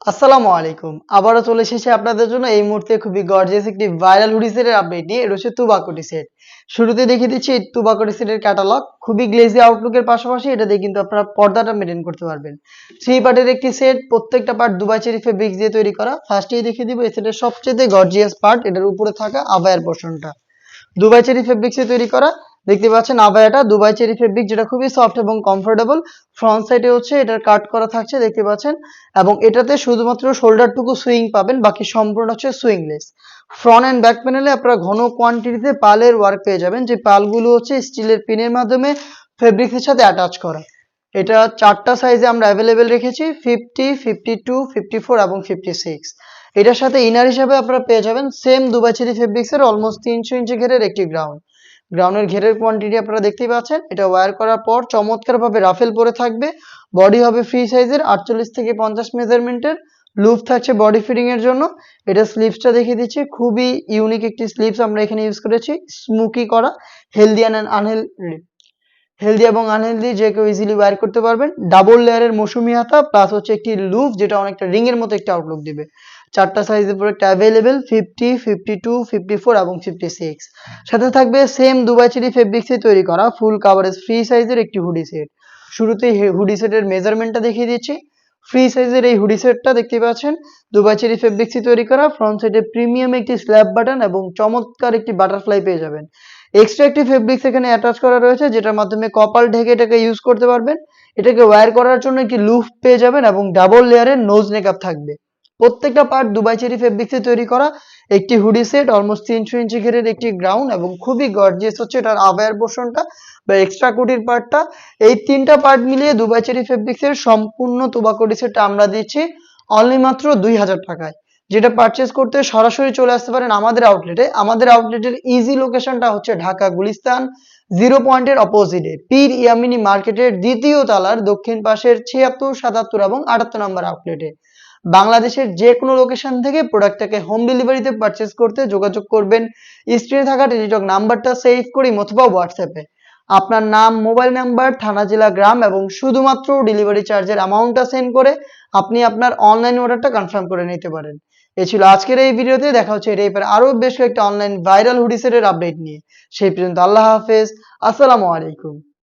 আসসালামু আলাইকুম। আবারও চলে এসেছি আপনাদের জন্য এই মুহূর্তে খুবই গর্জিয়াস একটি ভাইরাল হুডি সেটের আপডেট নিয়ে। এটা হচ্ছে তুবাকুটি সেট। শুরুতে দেখিয়ে দিচ্ছি এই তুবাকুটি সেটের ক্যাটালগ। খুবই গ্লেজি আউটলুকের পাশাপাশি এটা দিয়ে কিন্তু আপনারা পর্দাটা মেইনটেইন করতে পারবেন। 3 পার্টের একটি সেট, প্রত্যেকটা পার্ট দুবাই চেরি ফেব্রিক্স দিয়ে তৈরি করা। ফার্স্টেই দেখিয়ে দিব এই সেটের সবচেয়ে গর্জিয়াস পার্ট, এটার উপরে থাকা আবায়ার পোরশনটা। দুবাই চেরি ফেব্রিক্সে তৈরি করা। দেখতে পাচ্ছেন আবায়াটা দুবাই চেরি ফেব্রিক, যেটা খুবই সফট এবং কমফোর্টেবল। ফ্রন্ট সাইডে হচ্ছে এটার কাট করা থাকছে, দেখতে পাচ্ছেন। এবং এটাতে শুধুমাত্র শোল্ডারটুকু সুইং পাবেন, বাকি সম্পূর্ণ হচ্ছে সুইংলেস। ফ্রন্ট এন্ড ব্যাক প্যানেলে আপনারা ঘন কোয়ান্টিটিতে পালের ওয়ার্ক পেয়ে যাবেন, যে পালগুলো হচ্ছে স্টিলের পিনের মাধ্যমে ফেব্রিক্সের সাথে অ্যাটাচ করা। এটা 4টা সাইজে আমরা অ্যাভেলেবেল রেখেছি, 50, 52, 54 এবং 56। এটার সাথে ইনার হিসাবে আপনারা পেয়ে যাবেন সেম দুবাই চেরি ফেব্রিক্সের অলমোস্ট 300 ইঞ্চি ঘেরের একটি গ্রাউন্ড। গ্রাউন্ডের ঘেরের কোয়ান্টিটি আপনারা দেখতেই পাচ্ছেন। এটা ওয়্যার করার পর চমৎকারভাবে রাফেল পরে থাকবে। বডি হবে ফ্রি সাইজের 48 থেকে 50 মেজারমেন্টের। লুপ থাকছে বডি ফিটিং এর জন্য। এটা স্লিভসটা দেখিয়ে দিচ্ছি, খুবই ইউনিক একটি স্লিভস আমরা এখানে ইউজ করেছি, স্মোকি করা। হেলদি অ্যান্ড হেলদি এবং আনহেলদি যে কেউ ইজিলি ওয়্যার করতে পারবেন। ডাবল লেয়ারের মৌসুমি হাতা প্লাস হচ্ছে একটি লুপ, যেটা অনেকটা রিং এর মতো একটা আউটলুক দিবে। 4টা সাইজের প্রোডাক্ট অ্যাভেলেবেল, 50, 52, 54 এবং 56। সাথে থাকবে সেম দুবাই চেরি ফেব্রিক্সে তৈরি করা ফুল কাভারেজ ফ্রি সাইজের একটি হুডি সেট। শুরুতেই হুডি সেটের মেজারমেন্টটা দেখিয়ে দিচ্ছি। ফ্রি সাইজের এই হুডি সেটটা দেখতে পাচ্ছেন দুবাই চেরি ফেব্রিক্সে তৈরি করা। ফ্রন্ট সাইডে প্রিমিয়াম একটি স্ল্যাব বাটন এবং চমৎকার একটি বাটারফ্লাই পেয়ে যাবেন। এক্সট্রা একটি ফেব্রিক্স এখানে অ্যাটাচ করা রয়েছে, যেটার মাধ্যমে কপাল ঢেকে এটাকে ইউজ করতে পারবেন। এটাকে ওয়্যার করার জন্য একটি লুপ পেয়ে যাবেন এবং ডাবল লেয়ারের নোজ নেকআপ থাকবে। প্রত্যেকটা পার্ট দুবাই চেরি ফেব্রিক্সে তৈরি করা একটি হুডি সেট, অলমোস্ট 300 ইঞ্চি ঘেরের একটি গ্রাউন্ড এবং খুবই গর্জিয়াস হচ্ছে এটার আবায়ার পোর্শনটা বা এক্সট্রা কুটির পার্টটা। এই 3টা পার্ট মিলিয়ে দুবাই চেরি ফেব্রিক্সের সম্পূর্ণ তুবাকুটি সেটটা আমরা দিচ্ছি অনলি মাত্র 2000 টাকায়। যেটা পারচেজ করতে সরাসরি চলে আসতে পারেন আমাদের আউটলেটে। আমাদের আউটলেটের ইজি লোকেশনটা হচ্ছে ঢাকা গুলিস্তান 0 পয়েন্টের অপোজিটে পীর ইয়ামিনী মার্কেটের দ্বিতীয় তলার দক্ষিণ পাশের 76, 77 এবং 78 নম্বর আউটলেটে। বাংলাদেশের যে কোনো লোকেশন থেকে প্রোডাক্টটাকে হোম ডেলিভারিতে পারচেজ করতে যোগাযোগ করবেন স্ক্রিনে থাকা টেলিটক নাম্বারটা সেভ করি অথবা হোয়াটসঅ্যাপে। আপনার নাম, মোবাইল নাম্বার, থানা, জেলা, গ্রাম এবং শুধুমাত্র ডেলিভারি চার্জের অ্যামাউন্টটা সেন্ড করে আপনি আপনার অনলাইন অর্ডারটা কনফার্ম করে নিতে পারেন। এ ছিল আজকের এই ভিডিওতে। দেখা হচ্ছে এই টাইপের আরো বেশ কয়েকটা অনলাইন ভাইরাল হুডি সেটের আপডেট নিয়ে। সেই পর্যন্ত আল্লাহ হাফেজ, আসসালামু আলাইকুম।